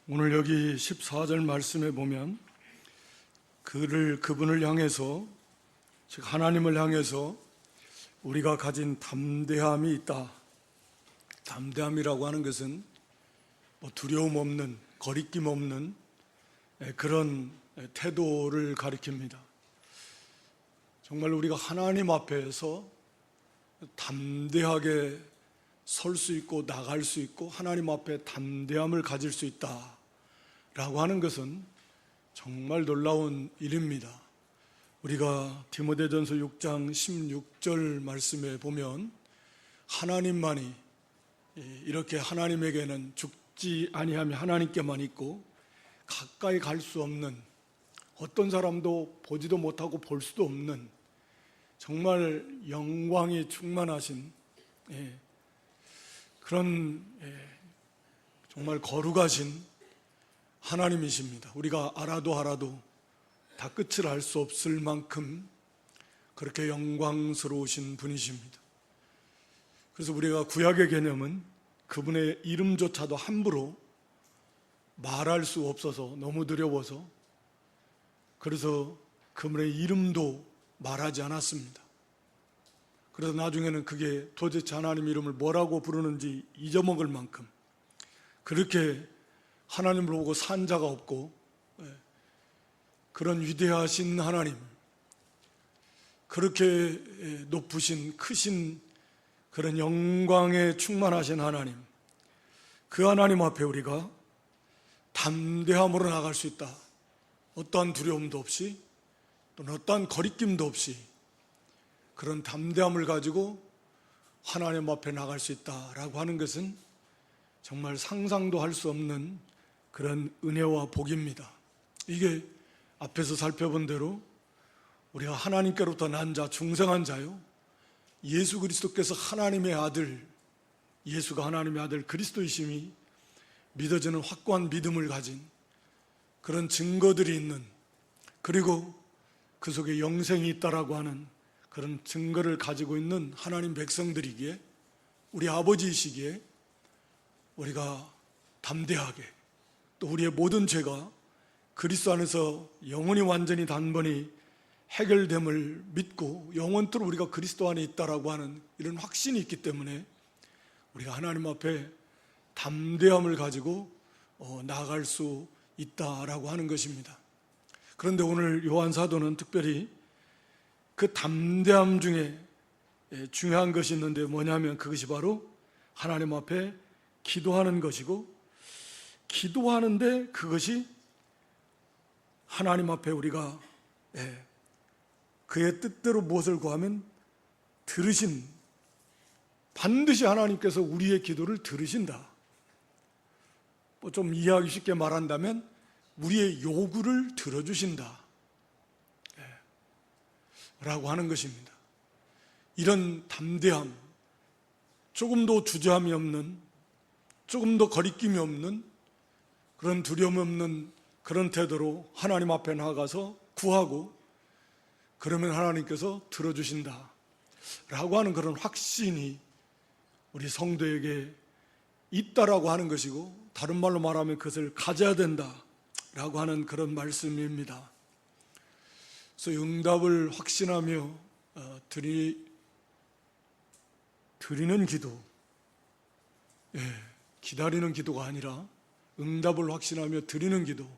오늘 여기 14절 말씀에 보면 그분을 향해서, 즉 하나님을 향해서 우리가 가진 담대함이 있다. 담대함이라고 하는 것은 두려움 없는, 거리낌 없는 그런 태도를 가리킵니다. 정말 우리가 하나님 앞에서 담대하게 설 수 있고 나갈 수 있고 하나님 앞에 담대함을 가질 수 있다라고 하는 것은 정말 놀라운 일입니다. 우리가 디모데전서 6장 16절 말씀에 보면 하나님만이 이렇게 하나님에게는 죽지 아니하며 하나님께만 있고 가까이 갈 수 없는, 어떤 사람도 보지도 못하고 볼 수도 없는 정말 영광이 충만하신 그런 정말 거룩하신 하나님이십니다. 우리가 알아도 다 끝을 알 수 없을 만큼 그렇게 영광스러우신 분이십니다. 그래서 우리가 구약의 개념은 그분의 이름조차도 함부로 말할 수 없어서 너무 두려워서, 그래서 그분의 이름도 말하지 않았습니다. 그래서 나중에는 그게 도대체 하나님 이름을 뭐라고 부르는지 잊어먹을 만큼 그렇게 하나님을 보고 산 자가 없고, 그런 위대하신 하나님, 그렇게 높으신 크신 그런 영광에 충만하신 하나님, 그 하나님 앞에 우리가 담대함으로 나갈 수 있다. 어떠한 두려움도 없이, 또는 어떠한 거리낌도 없이 그런 담대함을 가지고 하나님 앞에 나갈 수 있다라고 하는 것은 정말 상상도 할 수 없는 그런 은혜와 복입니다. 이게 앞에서 살펴본 대로 우리가 하나님께로부터 난 자, 중생한 자요, 예수 그리스도께서 하나님의 아들, 예수가 하나님의 아들 그리스도이심이 믿어지는 확고한 믿음을 가진 그런 증거들이 있는, 그리고 그 속에 영생이 있다라고 하는 그런 증거를 가지고 있는 하나님 백성들이기에, 우리 아버지이시기에 우리가 담대하게, 또 우리의 모든 죄가 그리스도 안에서 영원히 완전히 단번이 해결됨을 믿고 영원토록 우리가 그리스도 안에 있다라고 하는 이런 확신이 있기 때문에 우리가 하나님 앞에 담대함을 가지고 나아갈 수 있다라고 하는 것입니다. 그런데 오늘 요한 사도는 특별히 그 담대함 중에 중요한 것이 있는데 뭐냐면 그것이 바로 하나님 앞에 기도하는 것이고, 기도하는데 그것이 하나님 앞에 우리가 그의 뜻대로 무엇을 구하면 반드시 하나님께서 우리의 기도를 들으신다. 좀 이해하기 쉽게 말한다면 우리의 요구를 들어주신다 라고 하는 것입니다. 이런 담대함, 조금도 주저함이 없는, 조금도 거리낌이 없는, 그런 두려움 없는 그런 태도로 하나님 앞에 나가서 구하고, 그러면 하나님께서 들어주신다 라고 하는 그런 확신이 우리 성도에게 있다라고 하는 것이고, 다른 말로 말하면 그것을 가져야 된다 라고 하는 그런 말씀입니다. 그래서 응답을 확신하며 드리는 기도, 기다리는 기도가 아니라 응답을 확신하며 드리는 기도,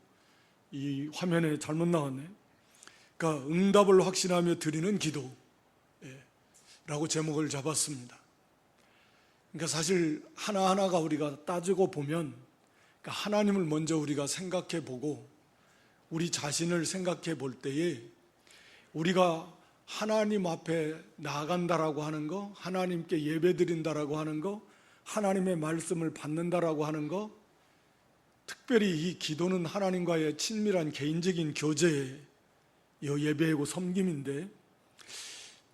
이 화면에 잘못 나왔네. 그러니까 응답을 확신하며 드리는 기도라고 제목을 잡았습니다. 그러니까 사실 하나하나가 우리가 따지고 보면, 그러니까 하나님을 먼저 우리가 생각해 보고 우리 자신을 생각해 볼 때에 우리가 하나님 앞에 나아간다라고 하는 거, 하나님께 예배드린다라고 하는 거, 하나님의 말씀을 받는다라고 하는 거, 특별히 이 기도는 하나님과의 친밀한 개인적인 교제의 예배이고 섬김인데,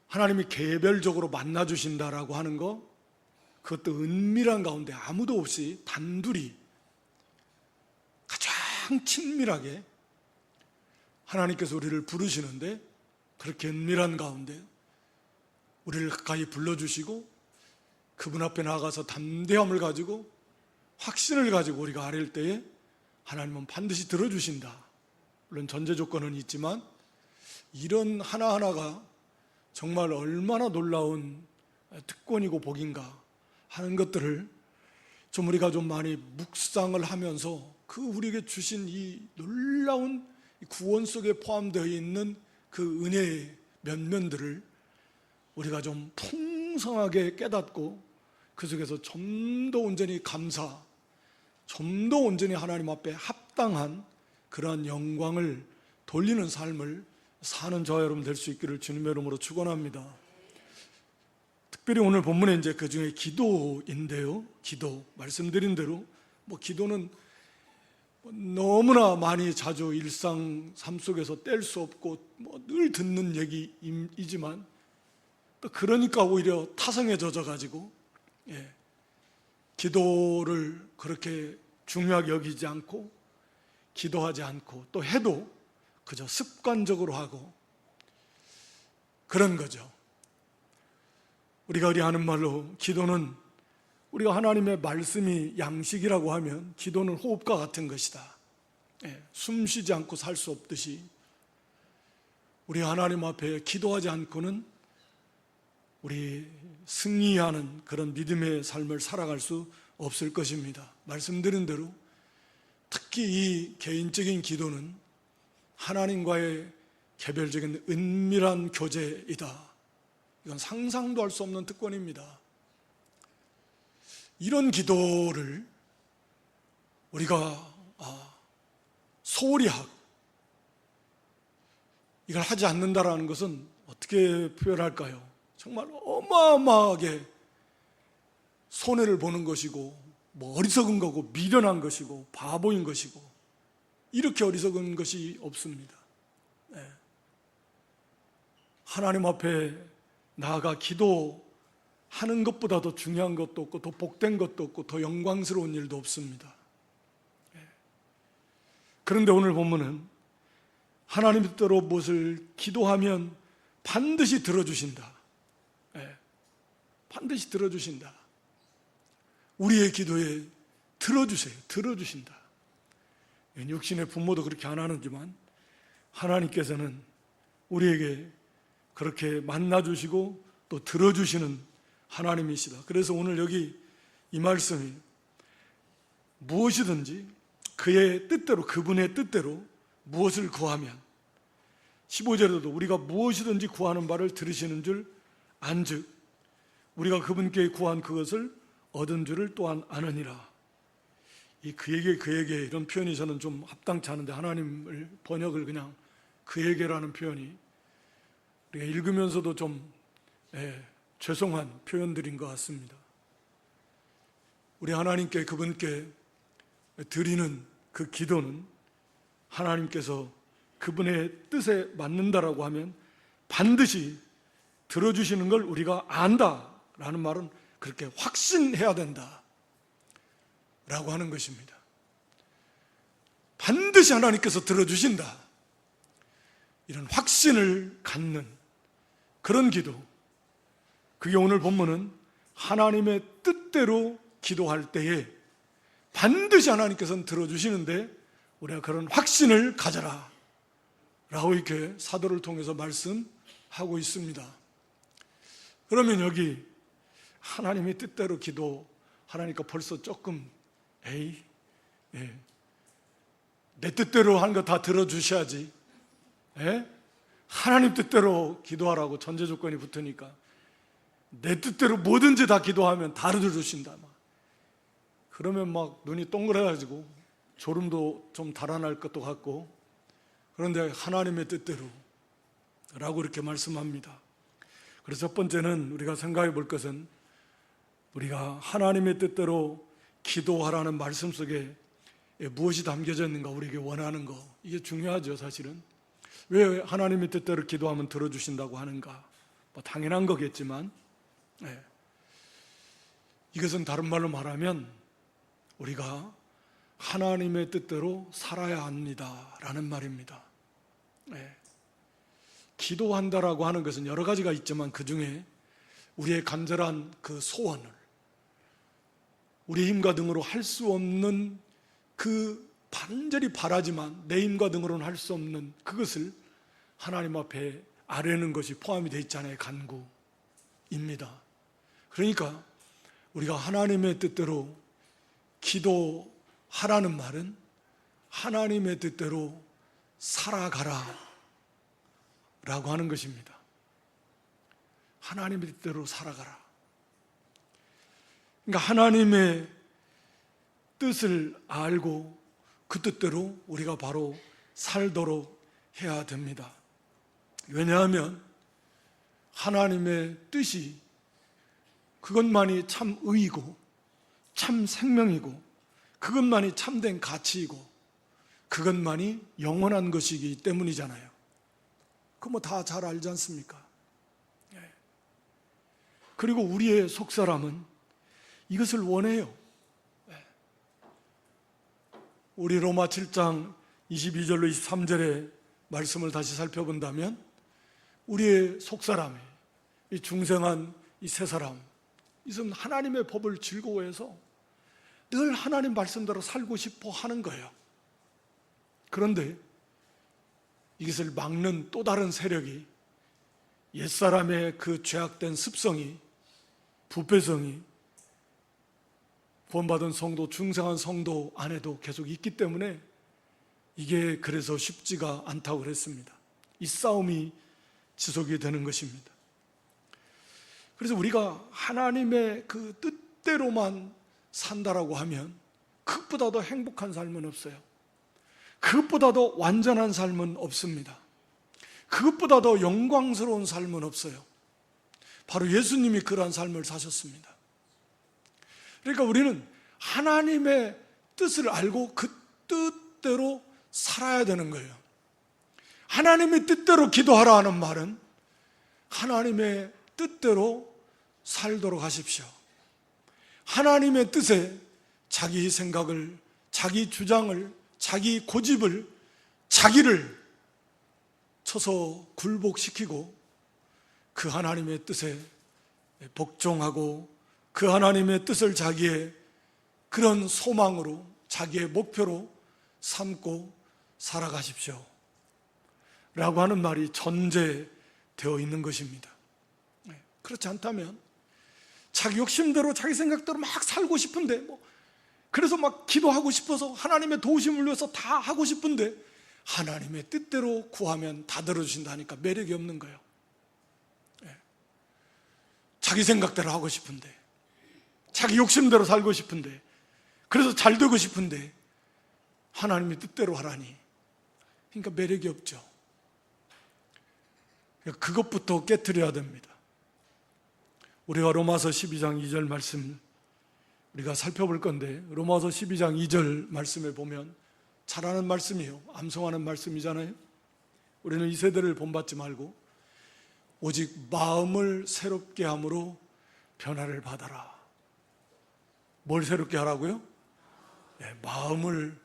하나님이 개별적으로 만나주신다라고 하는 거, 그것도 은밀한 가운데 아무도 없이 단둘이 가장 친밀하게 하나님께서 우리를 부르시는데, 그렇게 은밀한 가운데 우리를 가까이 불러주시고 그분 앞에 나가서 담대함을 가지고 확신을 가지고 우리가 아랠 때에 하나님은 반드시 들어주신다. 물론 전제 조건은 있지만 이런 하나하나가 정말 얼마나 놀라운 특권이고 복인가 하는 것들을 좀 우리가 좀 많이 묵상을 하면서 그 우리에게 주신 이 놀라운 구원 속에 포함되어 있는 그 은혜의 면면들을 우리가 좀 풍성하게 깨닫고 그 속에서 좀 더 온전히 감사, 좀 더 온전히 하나님 앞에 합당한 그러한 영광을 돌리는 삶을 사는 저와 여러분 될 수 있기를 주님의 이름으로 축원합니다. 특별히 오늘 본문에 이제 그 중에 기도인데요. 기도 말씀드린 대로 기도는 너무나 많이 자주 일상 삶 속에서 뗄 수 없고 늘 듣는 얘기이지만 또 그러니까 오히려 타성에 젖어가지고 기도를 그렇게 중요하게 여기지 않고 기도하지 않고 또 해도 그저 습관적으로 하고 그런 거죠. 우리가 하는 말로 기도는 우리가 하나님의 말씀이 양식이라고 하면 기도는 호흡과 같은 것이다. 숨 쉬지 않고 살 수 없듯이 우리 하나님 앞에 기도하지 않고는 우리 승리하는 그런 믿음의 삶을 살아갈 수 없을 것입니다. 말씀드린 대로 특히 이 개인적인 기도는 하나님과의 개별적인 은밀한 교제이다. 이건 상상도 할 수 없는 특권입니다. 이런 기도를 우리가 소홀히 하고 이걸 하지 않는다라는 것은 어떻게 표현할까요? 정말 어마어마하게 손해를 보는 것이고 어리석은 거고 미련한 것이고 바보인 것이고 이렇게 어리석은 것이 없습니다. 하나님 앞에 나아가 기도하는 것보다 더 중요한 것도 없고 더 복된 것도 없고 더 영광스러운 일도 없습니다. 그런데 오늘 본문은 하나님 뜻대로 무엇을 기도하면 반드시 들어주신다. 반드시 들어주신다. 우리의 기도에 들어주세요. 들어주신다. 육신의 부모도 그렇게 안 하는지만 하나님께서는 우리에게 그렇게 만나주시고 또 들어주시는 하나님이시다. 그래서 오늘 여기 이 말씀이 무엇이든지 그의 뜻대로 그분의 뜻대로 무엇을 구하면 15절에도 우리가 무엇이든지 구하는 바를 들으시는 줄 안즉 우리가 그분께 구한 그것을 얻은 줄을 또한 아느니라. 이 그에게 이런 표현이 저는 좀 합당치 않은데 하나님을 번역을 그냥 그에게라는 표현이 우리가 읽으면서도 좀 죄송한 표현들인 것 같습니다. 우리 하나님께 그분께 드리는 그 기도는 하나님께서 그분의 뜻에 맞는다라고 하면 반드시 들어주시는 걸 우리가 안다라는 말은 그렇게 확신해야 된다 라고 하는 것입니다. 반드시 하나님께서 들어주신다, 이런 확신을 갖는 그런 기도, 그게 오늘 본문은 하나님의 뜻대로 기도할 때에 반드시 하나님께서는 들어주시는데 우리가 그런 확신을 가져라 라고 이렇게 사도를 통해서 말씀하고 있습니다. 그러면 여기 하나님의 뜻대로 기도하라니까 벌써 조금 내 뜻대로 하는 거 다 들어주셔야지, 하나님 뜻대로 기도하라고 전제 조건이 붙으니까 내 뜻대로 뭐든지 다 기도하면 다 들어주신다. 그러면 눈이 동그래가지고 졸음도 좀 달아날 것도 같고, 그런데 하나님의 뜻대로 라고 이렇게 말씀합니다. 그래서 첫 번째는 우리가 생각해 볼 것은 우리가 하나님의 뜻대로 기도하라는 말씀 속에 무엇이 담겨져 있는가, 우리에게 원하는 거, 이게 중요하죠. 사실은 왜 하나님의 뜻대로 기도하면 들어주신다고 하는가, 당연한 거겠지만 이것은 다른 말로 말하면 우리가 하나님의 뜻대로 살아야 합니다 라는 말입니다. 기도한다라고 하는 것은 여러 가지가 있지만 그 중에 우리의 간절한 그 소원을 우리의 힘과 등으로 할 수 없는 그 간절히 바라지만 내 힘과 등으로는 할 수 없는 그것을 하나님 앞에 아뢰는 것이 포함이 되어 있잖아요. 간구입니다. 그러니까 우리가 하나님의 뜻대로 기도하라는 말은 하나님의 뜻대로 살아가라 라고 하는 것입니다. 하나님의 뜻대로 살아가라. 그러니까 하나님의 뜻을 알고 그 뜻대로 우리가 바로 살도록 해야 됩니다. 왜냐하면 하나님의 뜻이 그것만이 참 의이고 참 생명이고 그것만이 참된 가치이고 그것만이 영원한 것이기 때문이잖아요. 그거 뭐 다 잘 알지 않습니까? 그리고 우리의 속사람은 이것을 원해요. 우리 로마 7장 22절로 23절의 말씀을 다시 살펴본다면 우리의 속사람이 이 중생한 이 세 사람 이것은 하나님의 법을 즐거워해서 늘 하나님 말씀대로 살고 싶어 하는 거예요. 그런데 이것을 막는 또 다른 세력이 옛사람의 그 죄악된 습성이 부패성이 구원받은 성도, 중생한 성도 안에도 계속 있기 때문에 이게 그래서 쉽지가 않다고 그랬습니다. 이 싸움이 지속이 되는 것입니다. 그래서 우리가 하나님의 그 뜻대로만 산다라고 하면 그것보다 더 행복한 삶은 없어요. 그것보다 더 완전한 삶은 없습니다. 그것보다 더 영광스러운 삶은 없어요. 바로 예수님이 그러한 삶을 사셨습니다. 그러니까 우리는 하나님의 뜻을 알고 그 뜻대로 살아야 되는 거예요. 하나님의 뜻대로 기도하라 하는 말은 하나님의 뜻대로 살도록 하십시오. 하나님의 뜻에 자기 생각을, 자기 주장을, 자기 고집을, 자기를 쳐서 굴복시키고 그 하나님의 뜻에 복종하고 그 하나님의 뜻을 자기의 그런 소망으로 자기의 목표로 삼고 살아가십시오 라고 하는 말이 전제되어 있는 것입니다. 그렇지 않다면 자기 욕심대로 자기 생각대로 막 살고 싶은데 그래서 막 기도하고 싶어서 하나님의 도우심을 위해서 다 하고 싶은데 하나님의 뜻대로 구하면 다 들어주신다니까 매력이 없는 거예요. 자기 생각대로 하고 싶은데 자기 욕심대로 살고 싶은데 그래서 잘 되고 싶은데 하나님의 뜻대로 하라니 그러니까 매력이 없죠. 그것부터 깨트려야 됩니다. 우리가 로마서 12장 2절 말씀 우리가 살펴볼 건데 로마서 12장 2절 말씀에 보면 잘 아는 말씀이에요. 암송하는 말씀이잖아요. 우리는 이 세대를 본받지 말고 오직 마음을 새롭게 함으로 변화를 받아라. 뭘 새롭게 하라고요? 마음을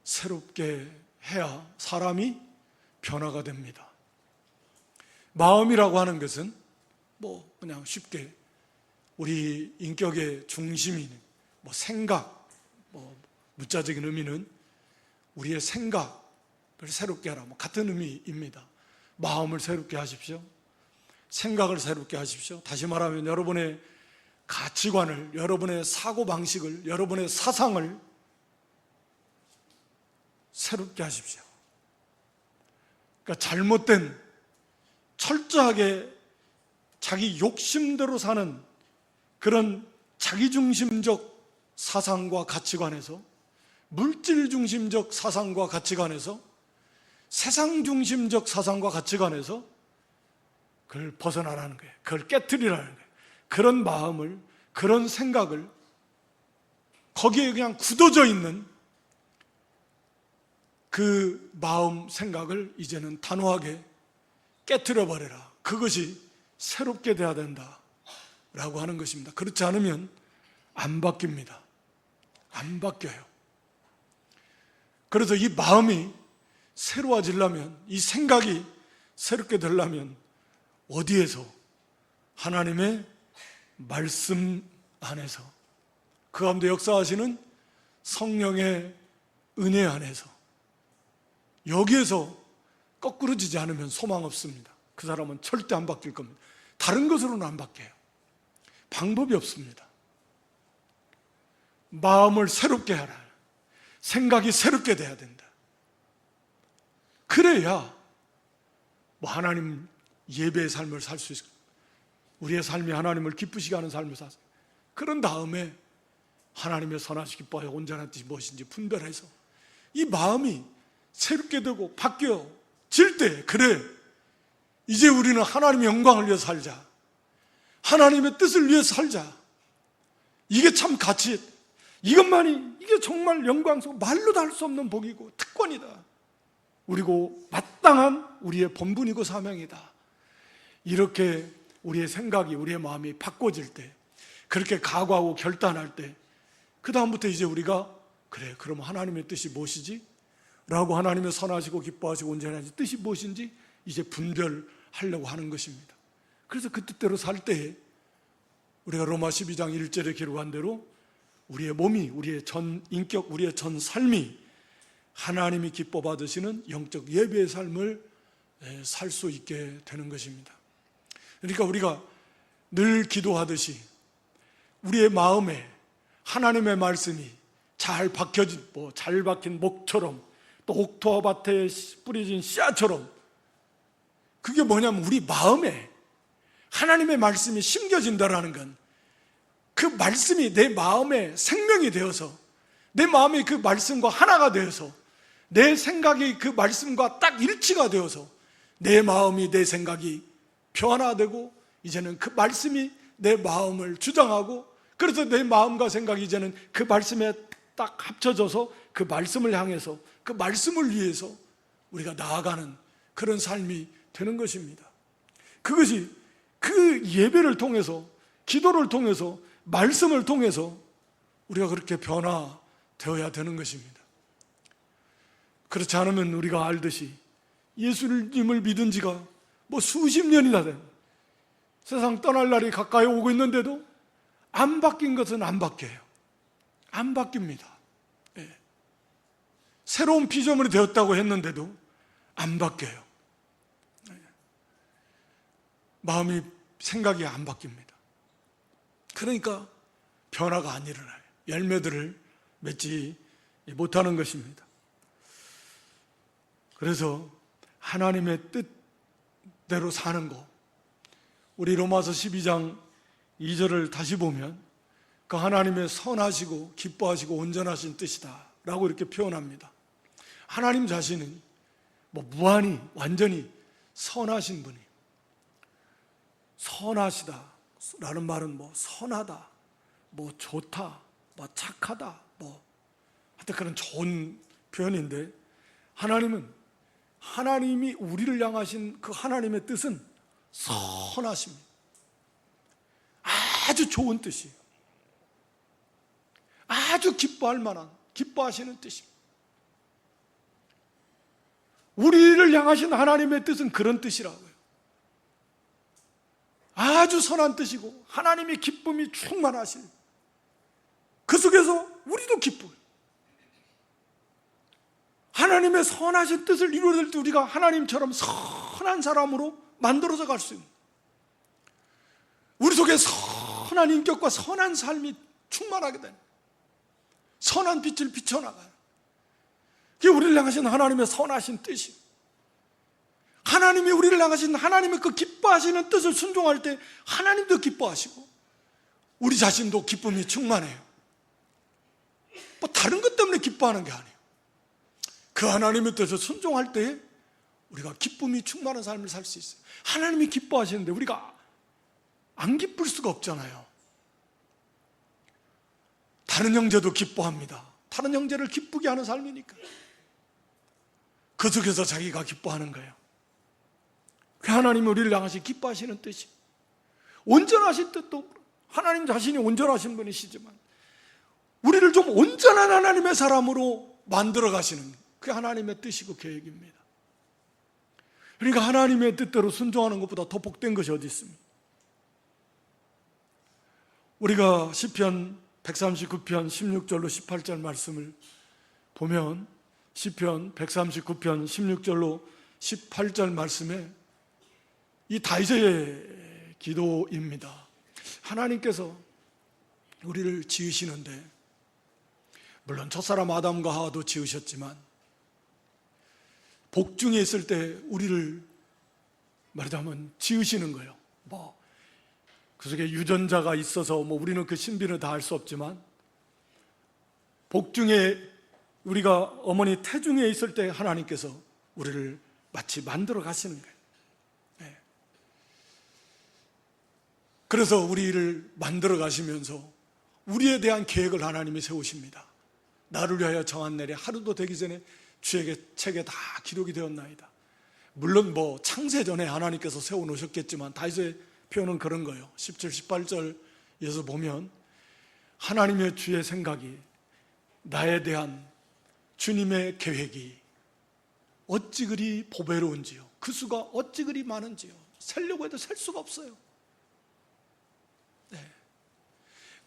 새롭게 해야 사람이 변화가 됩니다. 마음이라고 하는 것은 그냥 쉽게 우리 인격의 중심인 생각, 문자적인 의미는 우리의 생각을 새롭게 하라. 같은 의미입니다. 마음을 새롭게 하십시오. 생각을 새롭게 하십시오. 다시 말하면 여러분의 가치관을, 여러분의 사고방식을, 여러분의 사상을 새롭게 하십시오. 그러니까 잘못된, 철저하게 자기 욕심대로 사는 그런 자기중심적 사상과 가치관에서, 물질중심적 사상과 가치관에서, 세상중심적 사상과 가치관에서 그걸 벗어나라는 거예요. 그걸 깨트리라는 거예요. 그런 마음을, 그런 생각을, 거기에 그냥 굳어져 있는 그 마음, 생각을 이제는 단호하게 깨트려 버려라. 그것이 새롭게 돼야 된다 라고 하는 것입니다. 그렇지 않으면 안 바뀝니다. 안 바뀌어요. 그래서 이 마음이 새로워지려면, 이 생각이 새롭게 되려면 어디에서? 하나님의 말씀 안에서, 그 가운데 역사하시는 성령의 은혜 안에서, 여기에서 거꾸러지지 않으면 소망 없습니다. 그 사람은 절대 안 바뀔 겁니다. 다른 것으로는 안 바뀌어요. 방법이 없습니다. 마음을 새롭게 하라. 생각이 새롭게 돼야 된다. 그래야 하나님 예배의 삶을 살 수 있어요. 우리의 삶이 하나님을 기쁘시게 하는 삶을 살아요. 그런 다음에 하나님의 선하시 기뻐하여 온전한 뜻이 무엇인지 분별해서 이 마음이 새롭게 되고 바뀌어질 때, 그래, 이제 우리는 하나님의 영광을 위해서 살자, 하나님의 뜻을 위해서 살자, 이게 참 가치, 이것만이, 이게 정말 영광스러워 말로도 할 수 없는 복이고 특권이다, 그리고 마땅한 우리의 본분이고 사명이다. 이렇게 우리의 생각이, 우리의 마음이 바꿔질 때, 그렇게 각오하고 결단할 때, 그 다음부터 이제 우리가 그래, 그럼 하나님의 뜻이 무엇이지? 라고, 하나님의 선하시고 기뻐하시고 온전하신 뜻이 무엇인지 이제 분별하려고 하는 것입니다. 그래서 그 뜻대로 살 때에 우리가 로마 12장 1절에 기록한 대로 우리의 몸이, 우리의 전 인격, 우리의 전 삶이 하나님이 기뻐 받으시는 영적 예배의 삶을 살 수 있게 되는 것입니다. 그러니까 우리가 늘 기도하듯이 우리의 마음에 하나님의 말씀이 잘 박혀진, 잘 박힌 목처럼, 또 옥토밭에 뿌려진 씨앗처럼, 그게 뭐냐면 우리 마음에 하나님의 말씀이 심겨진다라는 건 그 말씀이 내 마음에 생명이 되어서, 내 마음이 그 말씀과 하나가 되어서, 내 생각이 그 말씀과 딱 일치가 되어서 내 마음이, 내 생각이 변화되고, 이제는 그 말씀이 내 마음을 주장하고, 그래서 내 마음과 생각이 이제는 그 말씀에 딱 합쳐져서 그 말씀을 향해서, 그 말씀을 위해서 우리가 나아가는 그런 삶이 되는 것입니다. 그것이 그 예배를 통해서, 기도를 통해서, 말씀을 통해서 우리가 그렇게 변화되어야 되는 것입니다. 그렇지 않으면 우리가 알듯이 예수님을 믿은 지가 수십 년이나 된, 세상 떠날 날이 가까이 오고 있는데도 안 바뀐 것은 안 바뀌어요. 안 바뀝니다. 예. 새로운 피조물이 되었다고 했는데도 안 바뀌어요. 예. 마음이, 생각이 안 바뀝니다. 그러니까 변화가 안 일어나요. 열매들을 맺지 못하는 것입니다. 그래서 하나님의 뜻대로 사는 것, 우리 로마서 12장 2절을 다시 보면 그 하나님의 선하시고 기뻐하시고 온전하신 뜻이다 라고 이렇게 표현합니다. 하나님 자신은 무한히 완전히 선하신 분이, 선하시다 라는 말은 선하다, 좋다, 착하다, 하여튼 그런 좋은 표현인데, 하나님이 우리를 향하신 그 하나님의 뜻은 선하십니다. 아주 좋은 뜻이에요. 아주 기뻐할 만한, 기뻐하시는 뜻입니다. 우리를 향하신 하나님의 뜻은 그런 뜻이라고요. 아주 선한 뜻이고 하나님의 기쁨이 충만하신, 그 속에서 우리도 기뻐요. 하나님의 선하신 뜻을 이루어낼 때 우리가 하나님처럼 선한 사람으로 만들어져 갈 수 있는, 우리 속에 선한 인격과 선한 삶이 충만하게 되는, 선한 빛을 비춰나가요. 그게 우리를 향하신 하나님의 선하신 뜻이에요. 하나님이 우리를 향하신 하나님의 그 기뻐하시는 뜻을 순종할 때 하나님도 기뻐하시고 우리 자신도 기쁨이 충만해요. 다른 것 때문에 기뻐하는 게 아니에요. 그 하나님의 뜻을 순종할 때 우리가 기쁨이 충만한 삶을 살 수 있어요. 하나님이 기뻐하시는데 우리가 안 기쁠 수가 없잖아요. 다른 형제도 기뻐합니다. 다른 형제를 기쁘게 하는 삶이니까. 그 속에서 자기가 기뻐하는 거예요. 그 하나님이 우리를 향하신 기뻐하시는 뜻이, 온전하신 뜻도, 하나님 자신이 온전하신 분이시지만 우리를 좀 온전한 하나님의 사람으로 만들어 가시는 그 하나님의 뜻이고 계획입니다. 그러니까 하나님의 뜻대로 순종하는 것보다 더 복된 것이 어디 있습니까? 우리가 시편 139편 16절로 18절 말씀을 보면 시편 139편 16절로 18절 말씀에 이 다윗의 기도입니다. 하나님께서 우리를 지으시는데 물론 첫사람 아담과 하와도 지으셨지만 복중에 있을 때 우리를 말하자면 지으시는 거예요. 그 속에 유전자가 있어서 우리는 그 신비를 다 알 수 없지만 복중에 우리가 어머니 태중에 있을 때 하나님께서 우리를 마치 만들어 가시는 거예요. 네. 그래서 우리를 만들어 가시면서 우리에 대한 계획을 하나님이 세우십니다. 나를 위하여 정한 날에 하루도 되기 전에 주에게 책에 다 기록이 되었나이다. 물론 창세 전에 하나님께서 세워놓으셨겠지만 다윗의 표현은 그런 거예요. 17, 18절에서 보면 하나님의 주의 생각이 나에 대한 주님의 계획이 어찌 그리 보배로운지요, 그 수가 어찌 그리 많은지요, 세려고 해도 셀 수가 없어요. 네.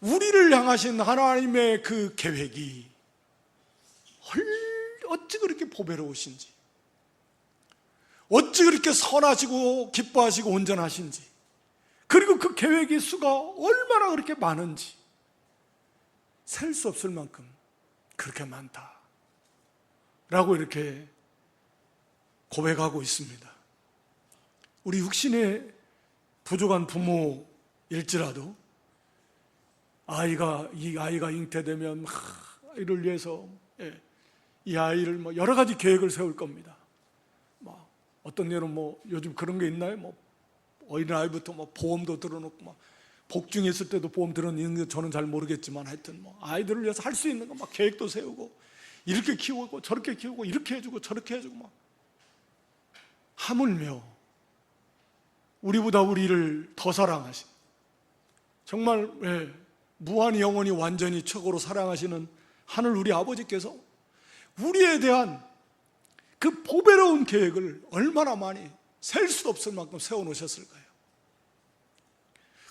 우리를 향하신 하나님의 그 계획이 어찌 그렇게 보배로우신지, 어찌 그렇게 선하시고 기뻐하시고 온전하신지, 그리고 그 계획의 수가 얼마나 그렇게 많은지 셀 수 없을 만큼 그렇게 많다 라고 이렇게 고백하고 있습니다. 우리 육신에 부족한 부모일지라도 이 아이가 잉태되면 아이를 위해서 이 아이를 여러 가지 계획을 세울 겁니다. 어떤 예는 요즘 그런 게 있나요? 어린아이부터 보험도 들어놓고 복중에 있을 때도 보험 들어놓는 게 저는 잘 모르겠지만 하여튼 아이들을 위해서 할 수 있는 거 계획도 세우고 이렇게 키우고 저렇게 키우고 이렇게 해주고 저렇게 해주고 하물며 우리보다 우리를 더 사랑하신, 정말 무한히 영원히 완전히 최고로 사랑하시는 하늘 우리 아버지께서 우리에 대한 그 보배로운 계획을 얼마나 많이 셀 수도 없을 만큼 세워놓으셨을 거예요.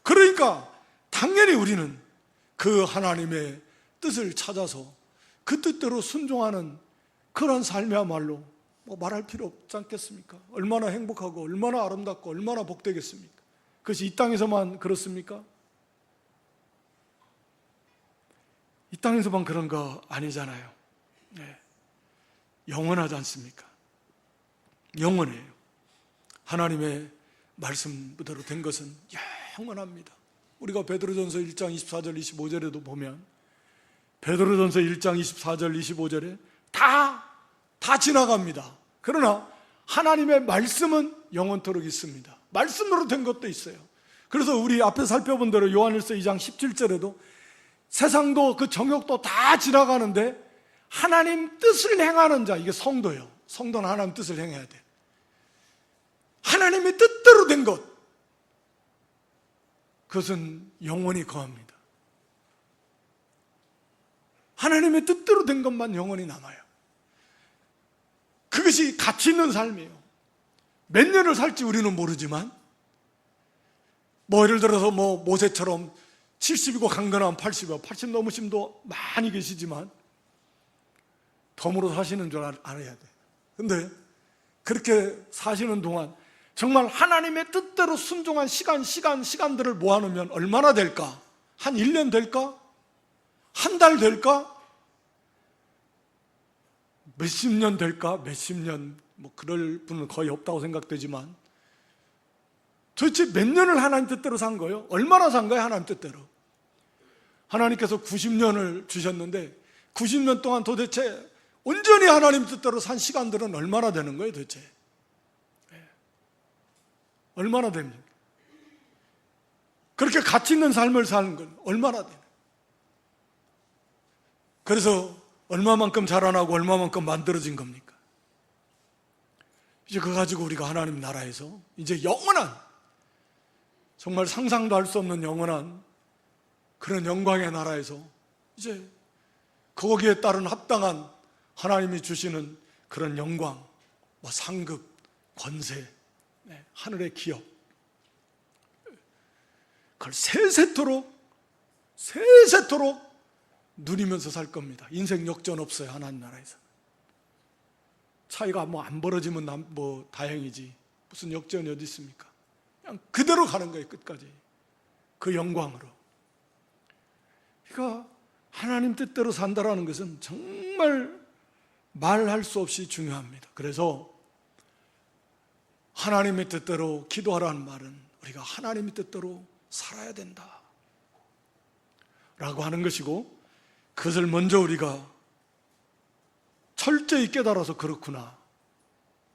그러니까 당연히 우리는 그 하나님의 뜻을 찾아서 그 뜻대로 순종하는 그런 삶이야말로 말할 필요 없지 않겠습니까? 얼마나 행복하고 얼마나 아름답고 얼마나 복되겠습니까? 그것이 이 땅에서만 그렇습니까? 이 땅에서만 그런 거 아니잖아요. 네. 영원하지 않습니까? 영원해요. 하나님의 말씀대로 된 것은 영원합니다. 우리가 베드로전서 1장 24절 25절에도 보면 베드로전서 1장 24절 25절에 다 지나갑니다. 그러나 하나님의 말씀은 영원토록 있습니다. 말씀으로 된 것도 있어요. 그래서 우리 앞에 살펴본 대로 요한일서 2장 17절에도 세상도 그 정욕도 다 지나가는데 하나님 뜻을 행하는 자, 이게 성도예요. 성도는 하나님 뜻을 행해야 돼. 하나님의 뜻대로 된 것, 그것은 영원히 거합니다. 하나님의 뜻대로 된 것만 영원히 남아요. 그것이 가치 있는 삶이에요. 몇 년을 살지 우리는 모르지만 예를 들어서 모세처럼 70이고 강건하면 80이고 80 넘으신 분도 많이 계시지만 덤으로 사시는 줄 알아야 돼. 근데 그렇게 사시는 동안 정말 하나님의 뜻대로 순종한 시간들을 모아놓으면 얼마나 될까? 한 1년 될까? 한 달 될까? 몇십 년 될까? 몇십 년, 그럴 분은 거의 없다고 생각되지만 도대체 몇 년을 하나님 뜻대로 산 거예요? 얼마나 산 거예요? 하나님 뜻대로. 하나님께서 90년을 주셨는데 90년 동안 도대체 온전히 하나님 뜻대로 산 시간들은 얼마나 되는 거예요 도대체? 얼마나 됩니까? 그렇게 가치 있는 삶을 사는 건 얼마나 되나? 그래서 얼마만큼 자라나고 얼마만큼 만들어진 겁니까? 이제 그거 가지고 우리가 하나님 나라에서 이제 영원한, 정말 상상도 할 수 없는 영원한 그런 영광의 나라에서 이제 거기에 따른 합당한 하나님이 주시는 그런 영광, 상급, 권세, 하늘의 기업, 그걸 세세토록 누리면서 살 겁니다. 인생 역전 없어요. 하나님 나라에서. 차이가 뭐 안 벌어지면 뭐 다행이지, 무슨 역전이 어디 있습니까? 그냥 그대로 가는 거예요. 끝까지. 그 영광으로. 그러니까 하나님 뜻대로 산다라는 것은 정말 말할 수 없이 중요합니다. 그래서 하나님의 뜻대로 기도하라는 말은 우리가 하나님의 뜻대로 살아야 된다 라고 하는 것이고, 그것을 먼저 우리가 철저히 깨달아서 그렇구나,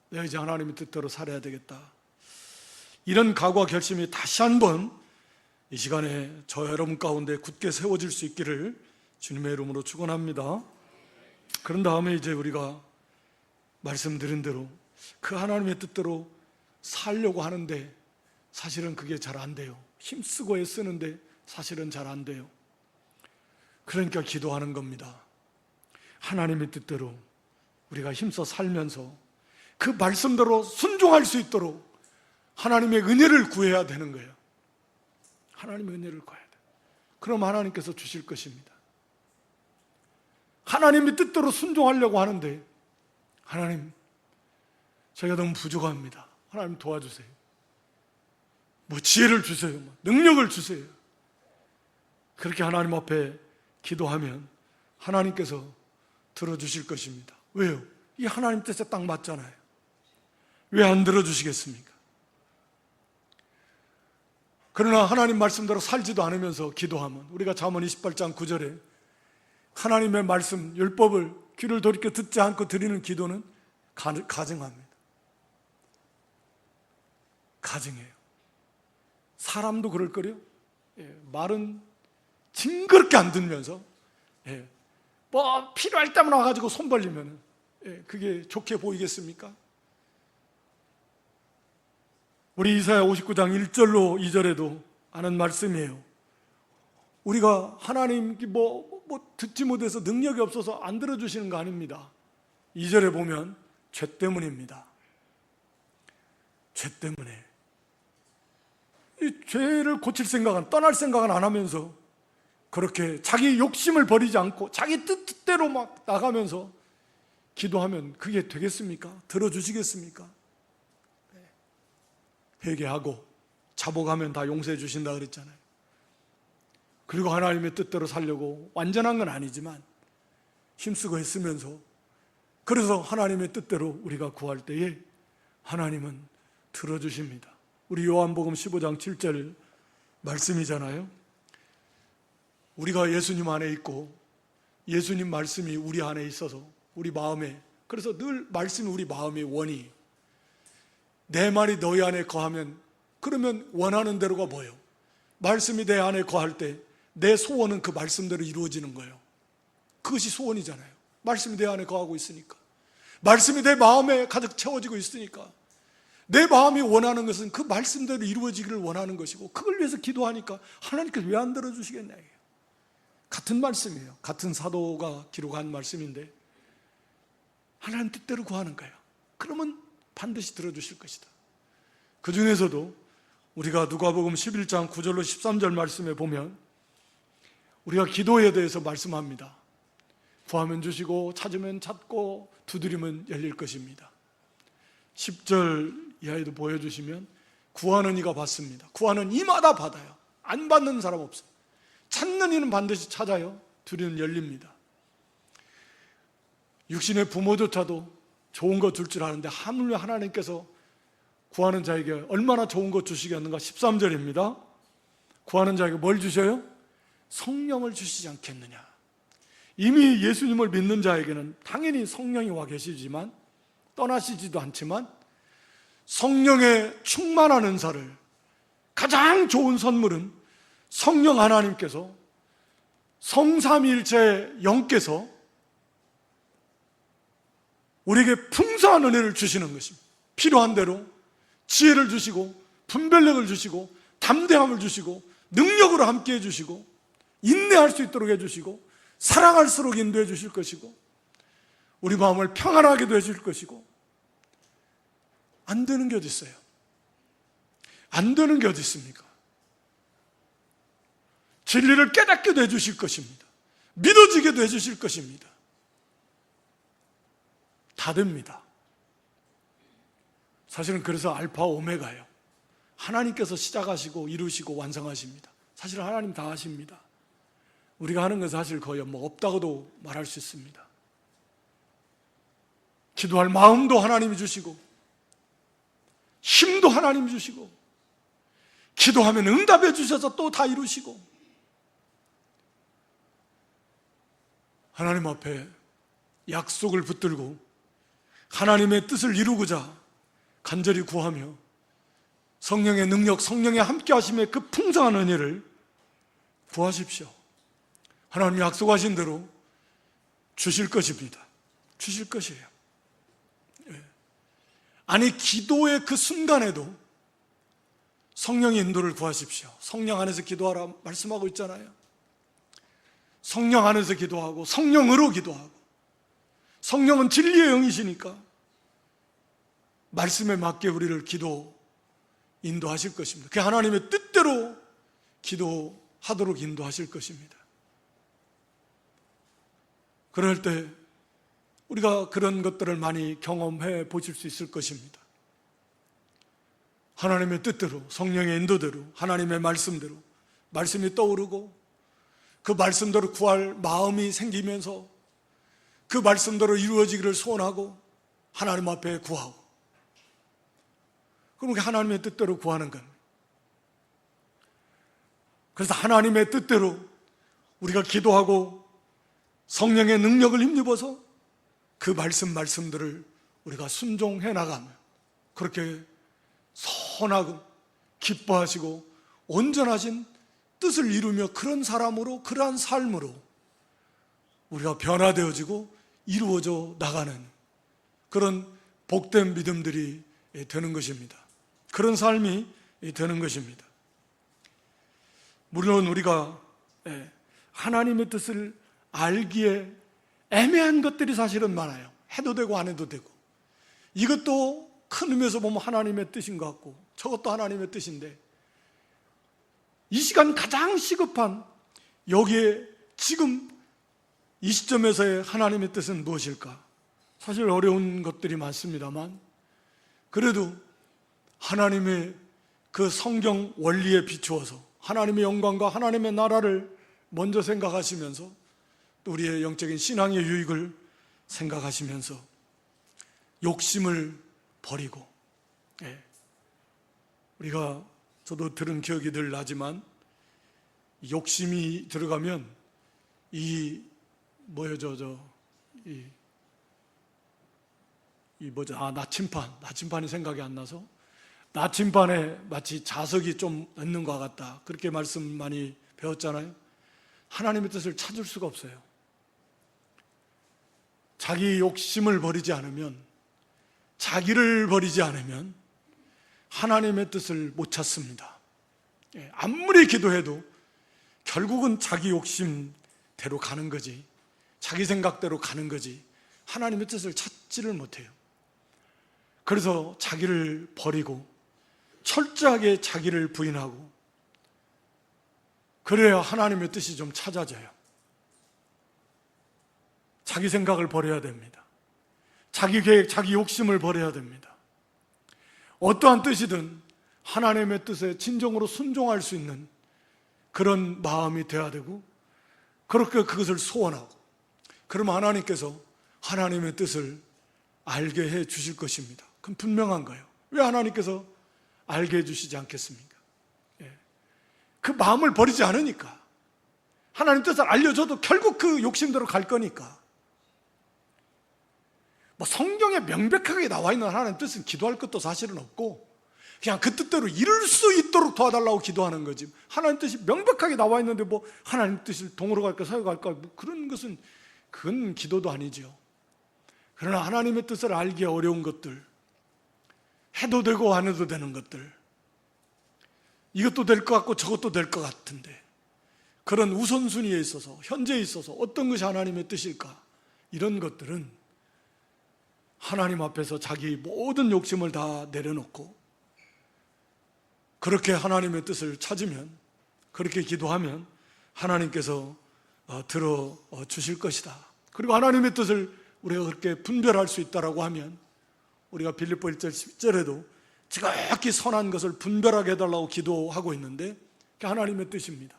내가 이제 하나님의 뜻대로 살아야 되겠다, 이런 각오와 결심이 다시 한번 이 시간에 저 여러분 가운데 굳게 세워질 수 있기를 주님의 이름으로 축원합니다. 그런 다음에 이제 우리가 말씀드린 대로 그 하나님의 뜻대로 살려고 하는데 사실은 그게 잘 안 돼요. 힘쓰고 애쓰는데 사실은 잘 안 돼요. 그러니까 기도하는 겁니다. 하나님의 뜻대로 우리가 힘써 살면서 그 말씀대로 순종할 수 있도록 하나님의 은혜를 구해야 되는 거예요. 하나님의 은혜를 구해야 돼요. 그럼 하나님께서 주실 것입니다. 하나님의 뜻대로 순종하려고 하는데, 하나님, 저희가 너무 부족합니다. 하나님 도와주세요. 뭐 지혜를 주세요. 능력을 주세요. 그렇게 하나님 앞에 기도하면 하나님께서 들어주실 것입니다. 왜요? 이 하나님 뜻에 딱 맞잖아요. 왜 안 들어주시겠습니까? 그러나 하나님 말씀대로 살지도 않으면서 기도하면, 우리가 잠언 28장 9절에 하나님의 말씀, 율법을 귀를 돌이켜 듣지 않고 드리는 기도는 가증합니다. 가증해요. 사람도 그럴 거요. 말은 징그럽게 안 듣면서, 뭐 필요할 때만 와가지고 손 벌리면 그게 좋게 보이겠습니까? 우리 이사야 59장 1절로 2절에도 하는 말씀이에요. 우리가 하나님 뭐 듣지 못해서 능력이 없어서 안 들어주시는 거 아닙니다. 2절에 보면 죄 때문입니다. 죄 때문에. 이 죄를 고칠 생각은, 떠날 생각은 안 하면서 그렇게 자기 욕심을 버리지 않고 자기 뜻대로 막 나가면서 기도하면 그게 되겠습니까? 들어주시겠습니까? 회개하고 자복하면 다 용서해 주신다 그랬잖아요. 그리고 하나님의 뜻대로 살려고 완전한 건 아니지만 힘쓰고 했으면서, 그래서 하나님의 뜻대로 우리가 구할 때에 하나님은 들어주십니다. 우리 요한복음 15장 7절 말씀이잖아요. 우리가 예수님 안에 있고 예수님 말씀이 우리 안에 있어서 우리 마음에, 그래서 늘 말씀이 우리 마음의 원이, 내 말이 너희 안에 거하면, 그러면 원하는 대로가 뭐예요? 말씀이 내 안에 거할 때 내 소원은 그 말씀대로 이루어지는 거예요. 그것이 소원이잖아요. 말씀이 내 안에 거하고 있으니까, 말씀이 내 마음에 가득 채워지고 있으니까, 내 마음이 원하는 것은 그 말씀대로 이루어지기를 원하는 것이고, 그걸 위해서 기도하니까 하나님께서 왜 안 들어주시겠냐 이게요. 같은 말씀이에요. 같은 사도가 기록한 말씀인데 하나님 뜻대로 구하는 거예요. 그러면 반드시 들어주실 것이다. 그 중에서도 우리가 누가복음 11장 9절로 13절 말씀에 보면 우리가 기도에 대해서 말씀합니다. 구하면 주시고 찾으면 찾고 두드리면 열릴 것입니다. 10절 이하에도 보여주시면 구하는 이가 받습니다. 구하는 이마다 받아요. 안 받는 사람 없어요. 찾는 이는 반드시 찾아요. 두드리면 열립니다. 육신의 부모조차도 좋은 거 줄 줄 아는데 하물며 하나님께서 구하는 자에게 얼마나 좋은 거 주시겠는가. 13절입니다. 구하는 자에게 뭘 주셔요? 성령을 주시지 않겠느냐. 이미 예수님을 믿는 자에게는 당연히 성령이 와 계시지만, 떠나시지도 않지만 성령에 충만한 은사를, 가장 좋은 선물은 성령 하나님께서, 성삼위일체 영께서 우리에게 풍성한 은혜를 주시는 것입니다. 필요한 대로 지혜를 주시고 분별력을 주시고 담대함을 주시고 능력으로 함께 해주시고 인내할 수 있도록 해주시고 사랑할수록 인도해 주실 것이고 우리 마음을 평안하게도 해줄 것이고. 안 되는 게 어디 있어요? 안 되는 게 어디 있습니까? 진리를 깨닫게도 해주실 것입니다. 믿어지게도 해주실 것입니다. 다 됩니다. 사실은 그래서 알파 오메가예요. 하나님께서 시작하시고 이루시고 완성하십니다. 사실 하나님 다 하십니다. 우리가 하는 건 사실 거의 없다고도 말할 수 있습니다. 기도할 마음도 하나님이 주시고, 힘도 하나님이 주시고, 기도하면 응답해 주셔서 또 다 이루시고, 하나님 앞에 약속을 붙들고 하나님의 뜻을 이루고자 간절히 구하며 성령의 능력, 성령의 함께 하심의 그 풍성한 은혜를 구하십시오. 하나님이 약속하신 대로 주실 것입니다. 주실 것이에요. 아니, 기도의 그 순간에도 성령의 인도를 구하십시오. 성령 안에서 기도하라 말씀하고 있잖아요. 성령 안에서 기도하고 성령으로 기도하고, 성령은 진리의 영이시니까 말씀에 맞게 우리를 기도 인도하실 것입니다. 그 하나님의 뜻대로 기도하도록 인도하실 것입니다. 그럴 때 우리가 그런 것들을 많이 경험해 보실 수 있을 것입니다. 하나님의 뜻대로, 성령의 인도대로, 하나님의 말씀대로 말씀이 떠오르고, 그 말씀대로 구할 마음이 생기면서 그 말씀대로 이루어지기를 소원하고 하나님 앞에 구하고, 그럼 하나님의 뜻대로 구하는 겁니다. 그래서 하나님의 뜻대로 우리가 기도하고 성령의 능력을 힘입어서 그 말씀들을 우리가 순종해 나가며, 그렇게 선하고 기뻐하시고 온전하신 뜻을 이루며 그런 사람으로, 그러한 삶으로 우리가 변화되어지고 이루어져 나가는 그런 복된 믿음들이 되는 것입니다. 그런 삶이 되는 것입니다. 물론 우리가 하나님의 뜻을 알기에 애매한 것들이 사실은 많아요. 해도 되고 안 해도 되고, 이것도 큰 의미에서 보면 하나님의 뜻인 것 같고 저것도 하나님의 뜻인데, 이 시간 가장 시급한, 여기에 지금 이 시점에서의 하나님의 뜻은 무엇일까? 사실 어려운 것들이 많습니다만, 그래도 하나님의 그 성경 원리에 비추어서 하나님의 영광과 하나님의 나라를 먼저 생각하시면서, 또 우리의 영적인 신앙의 유익을 생각하시면서 욕심을 버리고, 우리가, 저도 들은 기억이 늘 나지만, 욕심이 들어가면 나침반이 생각이 안 나서, 나침반에 마치 자석이 좀 있는 것 같다, 그렇게 말씀 많이 배웠잖아요. 하나님의 뜻을 찾을 수가 없어요. 자기 욕심을 버리지 않으면, 자기를 버리지 않으면 하나님의 뜻을 못 찾습니다. 아무리 기도해도 결국은 자기 욕심대로 가는 거지, 자기 생각대로 가는 거지, 하나님의 뜻을 찾지를 못해요. 그래서 자기를 버리고 철저하게 자기를 부인하고, 그래야 하나님의 뜻이 좀 찾아져요. 자기 생각을 버려야 됩니다. 자기 계획, 자기 욕심을 버려야 됩니다. 어떠한 뜻이든 하나님의 뜻에 진정으로 순종할 수 있는 그런 마음이 되어야 되고, 그렇게 그것을 소원하고, 그러면 하나님께서 하나님의 뜻을 알게 해 주실 것입니다. 그건 분명한 거예요. 왜 하나님께서 알게 해 주시지 않겠습니까? 그 마음을 버리지 않으니까. 하나님 뜻을 알려줘도 결국 그 욕심대로 갈 거니까. 성경에 명백하게 나와 있는 하나님 뜻은 기도할 것도 사실은 없고, 그냥 그 뜻대로 이룰 수 있도록 도와달라고 기도하는 거지, 하나님 뜻이 명백하게 나와 있는데 하나님 뜻을 동으로 갈까 서로 갈까 그런 것은, 그건 기도도 아니죠. 그러나 하나님의 뜻을 알기 어려운 것들, 해도 되고 안 해도 되는 것들, 이것도 될 것 같고 저것도 될 것 같은데, 그런 우선순위에 있어서, 현재에 있어서 어떤 것이 하나님의 뜻일까, 이런 것들은 하나님 앞에서 자기 모든 욕심을 다 내려놓고 그렇게 하나님의 뜻을 찾으면, 그렇게 기도하면 하나님께서 들어 주실 것이다. 그리고 하나님의 뜻을 우리가 그렇게 분별할 수 있다라고 하면 우리가 빌립보 1절 10절에도 지극히 선한 것을 분별하게 해달라고 기도하고 있는데 그게 하나님의 뜻입니다.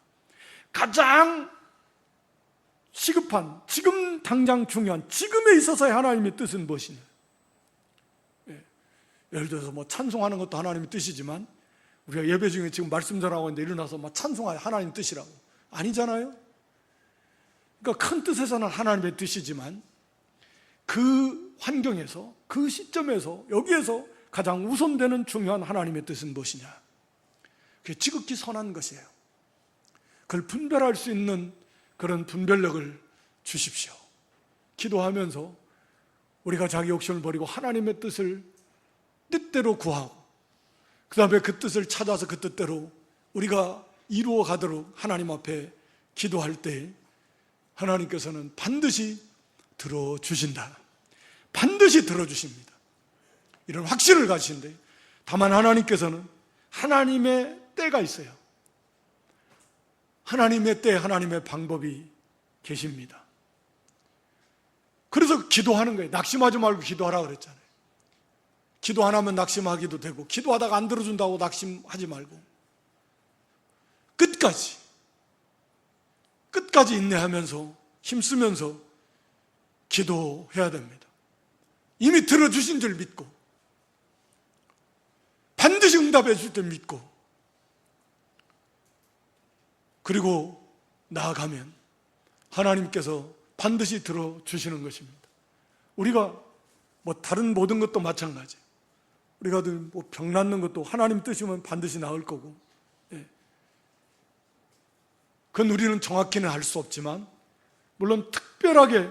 가장 시급한, 지금 당장 중요한, 지금에 있어서의 하나님의 뜻은 무엇이냐? 예를 들어서 뭐 찬송하는 것도 하나님의 뜻이지만 우리가 예배 중에 지금 말씀 전하고 있는데 일어나서 막 찬송하는 하나님 뜻이라고 아니잖아요. 그러니까 큰 뜻에서는 하나님의 뜻이지만 그 환경에서, 그 시점에서, 여기에서 가장 우선되는 중요한 하나님의 뜻은 무엇이냐? 그게 지극히 선한 것이에요. 그걸 분별할 수 있는 그런 분별력을 주십시오. 기도하면서 우리가 자기 욕심을 버리고 하나님의 뜻대로 구하고 그 다음에 그 뜻을 찾아서 그 뜻대로 우리가 이루어 가도록 하나님 앞에 기도할 때 하나님께서는 반드시 들어주신다. 반드시 들어주십니다. 이런 확신을 가지신데 다만 하나님께서는 하나님의 때가 있어요. 하나님의 때, 하나님의 방법이 계십니다. 그래서 기도하는 거예요. 낙심하지 말고 기도하라 그랬잖아요. 기도 안 하면 낙심하기도 되고 기도하다가 안 들어준다고 낙심하지 말고 끝까지 인내하면서 힘쓰면서 기도해야 됩니다. 이미 들어주신 줄 믿고 반드시 응답해 줄 줄 믿고 그리고 나아가면 하나님께서 반드시 들어주시는 것입니다. 우리가 뭐 다른 모든 것도 마찬가지예요. 우리가 뭐 병 낫는 것도 하나님 뜻이면 반드시 나을 거고, 그건 우리는 정확히는 알 수 없지만 물론 특별하게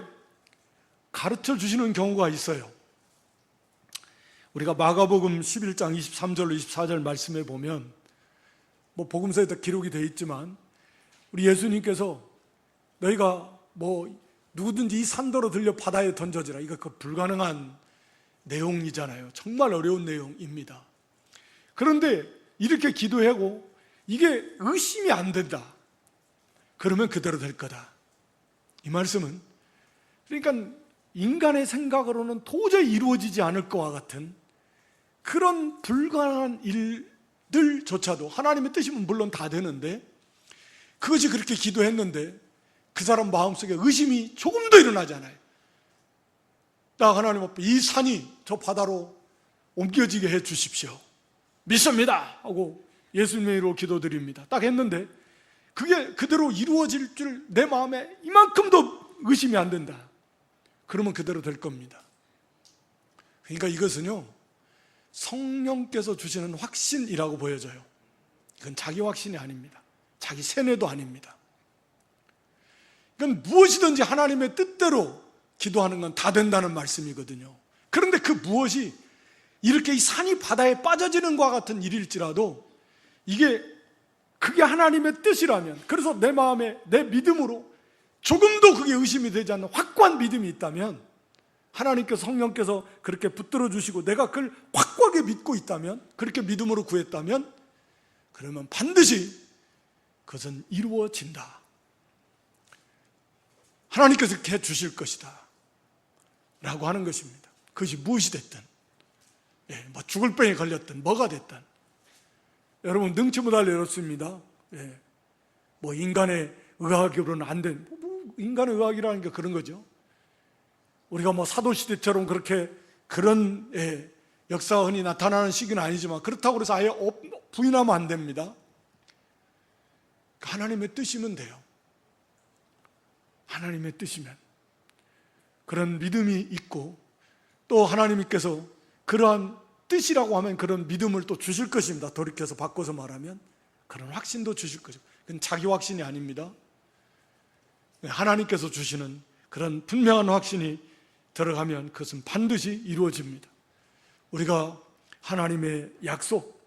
가르쳐 주시는 경우가 있어요. 우리가 마가복음 11장 23절로 24절 말씀에 보면 뭐 복음서에다 기록이 되어 있지만 우리 예수님께서 너희가 뭐 누구든지 이 산더러 들려 바다에 던져지라, 이거 그 불가능한 내용이잖아요. 정말 어려운 내용입니다. 그런데 이렇게 기도하고 이게 의심이 안 된다 그러면 그대로 될 거다. 이 말씀은 그러니까 인간의 생각으로는 도저히 이루어지지 않을 것과 같은 그런 불가능한 일들조차도 하나님의 뜻이면 물론 다 되는데 그것이 그렇게 기도했는데 그 사람 마음속에 의심이 조금도 일어나지 않아요. 딱 하나님 앞에 이 산이 저 바다로 옮겨지게 해 주십시오. 믿습니다 하고 예수님의 이름으로 기도드립니다. 딱 했는데 그게 그대로 이루어질 줄 내 마음에 이만큼도 의심이 안 된다. 그러면 그대로 될 겁니다. 그러니까 이것은요 성령께서 주시는 확신이라고 보여져요. 이건 자기 확신이 아닙니다. 자기 세뇌도 아닙니다. 이건 무엇이든지 하나님의 뜻대로 기도하는 건 다 된다는 말씀이거든요. 그런데 그 무엇이 이렇게 이 산이 바다에 빠져지는 것과 같은 일일지라도 그게 하나님의 뜻이라면, 그래서 내 마음에 내 믿음으로 조금도 그게 의심이 되지 않는 확고한 믿음이 있다면, 하나님께서 성령께서 그렇게 붙들어 주시고 내가 그걸 확고하게 믿고 있다면, 그렇게 믿음으로 구했다면, 그러면 반드시 그것은 이루어진다. 하나님께서 이렇게 해주실 것이다 라고 하는 것입니다. 그것이 무엇이 됐든, 뭐 죽을 병에 걸렸든 뭐가 됐든, 여러분 능치 못할 이렇습니다. 뭐 인간의 의학으로는 안 된, 인간의 의학이라는 게 그런 거죠. 우리가 뭐 사도시대처럼 그렇게 그런 역사가 흔히 나타나는 시기는 아니지만 그렇다고 해서 아예 부인하면 안 됩니다. 하나님의 뜻이면 돼요. 하나님의 뜻이면 그런 믿음이 있고, 또 하나님께서 그러한 뜻이라고 하면 그런 믿음을 또 주실 것입니다. 돌이켜서 바꿔서 말하면 그런 확신도 주실 것이고, 그건 자기 확신이 아닙니다. 하나님께서 주시는 그런 분명한 확신이 들어가면 그것은 반드시 이루어집니다. 우리가 하나님의 약속,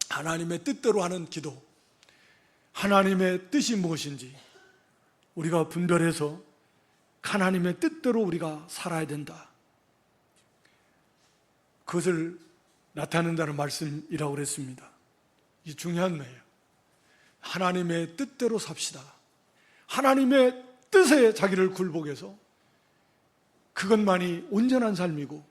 하나님의 뜻대로 하는 기도, 하나님의 뜻이 무엇인지 우리가 분별해서 하나님의 뜻대로 우리가 살아야 된다. 그것을 나타낸다는 말씀이라고 그랬습니다. 이게 중요한 거예요. 하나님의 뜻대로 삽시다. 하나님의 뜻에 자기를 굴복해서 그것만이 온전한 삶이고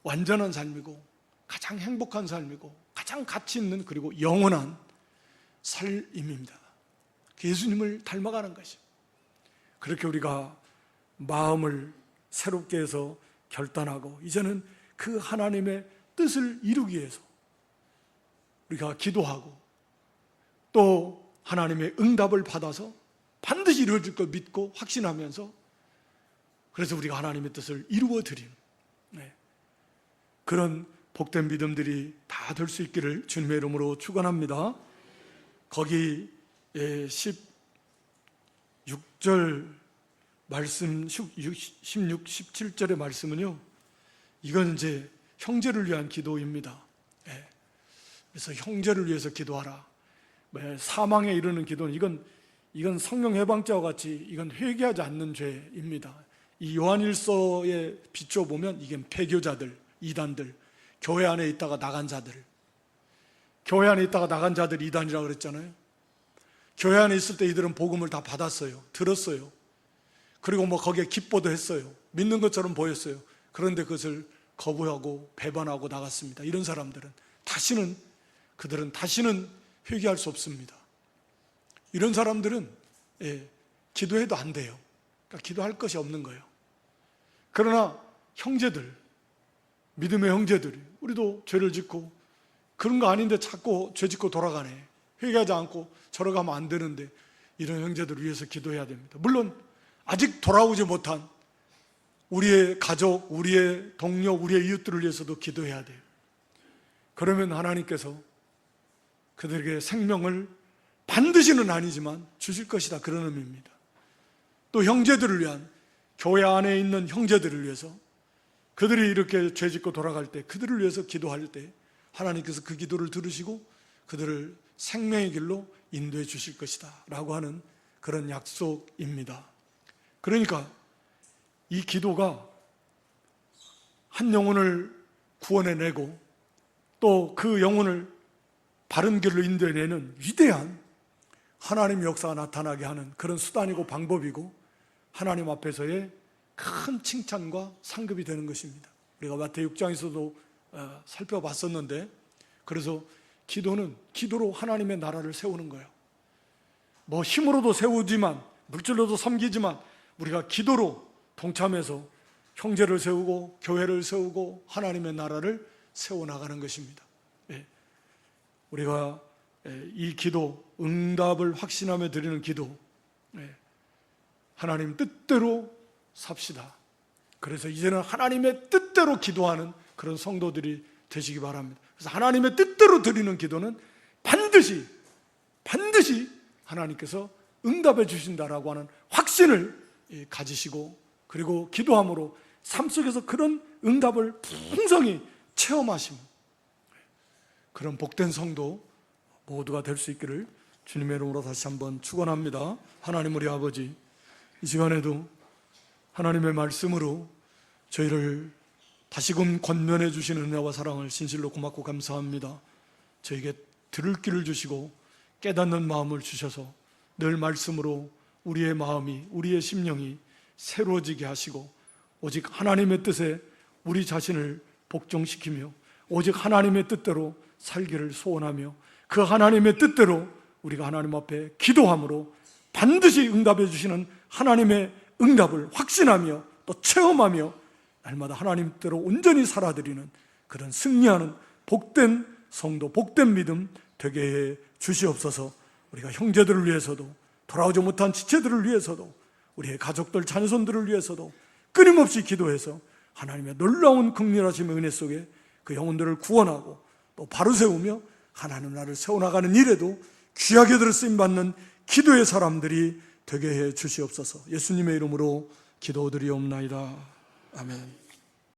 완전한 삶이고 가장 행복한 삶이고 가장 가치 있는 그리고 영원한 삶입니다. 예수님을 닮아가는 것이. 그렇게 우리가 마음을 새롭게 해서 결단하고 이제는 그 하나님의 뜻을 이루기 위해서 우리가 기도하고 또 하나님의 응답을 받아서 반드시 이루어질 걸 믿고 확신하면서 그래서 우리가 하나님의 뜻을 이루어 드리는 그런 복된 믿음들이 다 될 수 있기를 주님의 이름으로 축원합니다. 거기 16절 말씀, 16, 17절의 말씀은요, 이건 이제 형제를 위한 기도입니다. 그래서 형제를 위해서 기도하라. 사망에 이르는 기도는 이건 성령 해방자와 같이 이건 회개하지 않는 죄입니다. 이 요한일서에 비춰보면 이게 폐교자들, 이단들, 교회 안에 있다가 나간 자들, 교회 안에 있다가 나간 자들 이단이라고 그랬잖아요. 교회 안에 있을 때 이들은 복음을 다 받았어요. 들었어요. 그리고 거기에 기뻐도 했어요. 믿는 것처럼 보였어요. 그런데 그것을 거부하고 배반하고 나갔습니다. 이런 사람들은 그들은 다시는 회개할 수 없습니다. 이런 사람들은 기도해도 안 돼요. 그러니까 기도할 것이 없는 거예요. 그러나 형제들, 믿음의 형제들이 우리도 죄를 짓고 그런 거 아닌데 자꾸 죄 짓고 돌아가네. 회개하지 않고 저러 가면 안 되는데 이런 형제들을 위해서 기도해야 됩니다. 물론 아직 돌아오지 못한 우리의 가족, 우리의 동료, 우리의 이웃들을 위해서도 기도해야 돼요. 그러면 하나님께서 그들에게 생명을 반드시는 아니지만 주실 것이다, 그런 의미입니다. 또 형제들을 위한, 교회 안에 있는 형제들을 위해서 그들이 이렇게 죄 짓고 돌아갈 때 그들을 위해서 기도할 때 하나님께서 그 기도를 들으시고 그들을 생명의 길로 인도해 주실 것이다 라고 하는 그런 약속입니다. 그러니까 이 기도가 한 영혼을 구원해내고 또 그 영혼을 바른 길로 인도해내는 위대한 하나님의 역사가 나타나게 하는 그런 수단이고 방법이고 하나님 앞에서의 큰 칭찬과 상급이 되는 것입니다. 우리가 마태복음 6장에서도 살펴봤었는데, 그래서 기도는 기도로 하나님의 나라를 세우는 거예요. 힘으로도 세우지만, 물질로도 섬기지만 우리가 기도로 동참해서 형제를 세우고 교회를 세우고 하나님의 나라를 세워나가는 것입니다. 우리가 이 기도, 응답을 확신하며 드리는 기도, 하나님 뜻대로 삽시다. 그래서 이제는 하나님의 뜻대로 기도하는 그런 성도들이 되시기 바랍니다. 그래서 하나님의 뜻대로 드리는 기도는 반드시 하나님께서 응답해 주신다라고 하는 확신을 가지시고, 그리고 기도함으로 삶 속에서 그런 응답을 풍성히 체험하시는 그런 복된 성도 모두가 될 수 있기를 주님의 이름으로 다시 한번 축원합니다. 하나님 우리 아버지, 이 시간에도 하나님의 말씀으로 저희를 다시금 권면해 주시는 은혜와 사랑을 진실로 고맙고 감사합니다. 저에게 들을 길을 주시고 깨닫는 마음을 주셔서 늘 말씀으로 우리의 마음이, 우리의 심령이 새로워지게 하시고 오직 하나님의 뜻에 우리 자신을 복종시키며 오직 하나님의 뜻대로 살기를 소원하며 그 하나님의 뜻대로 우리가 하나님 앞에 기도함으로 반드시 응답해 주시는 하나님의 응답을 확신하며 또 체험하며 날마다 하나님 뜻대로 온전히 살아드리는 그런 승리하는 복된 성도, 복된 믿음 되게 해 주시옵소서. 우리가 형제들을 위해서도, 돌아오지 못한 지체들을 위해서도, 우리의 가족들, 자녀손들을 위해서도 끊임없이 기도해서 하나님의 놀라운 긍휼하심의 은혜 속에 그 영혼들을 구원하고 또 바로 세우며 하나님 나라를 세워나가는 일에도 귀하게 들어 쓰임받는 기도의 사람들이 되게 해 주시옵소서. 예수님의 이름으로 기도드리옵나이다. 아멘.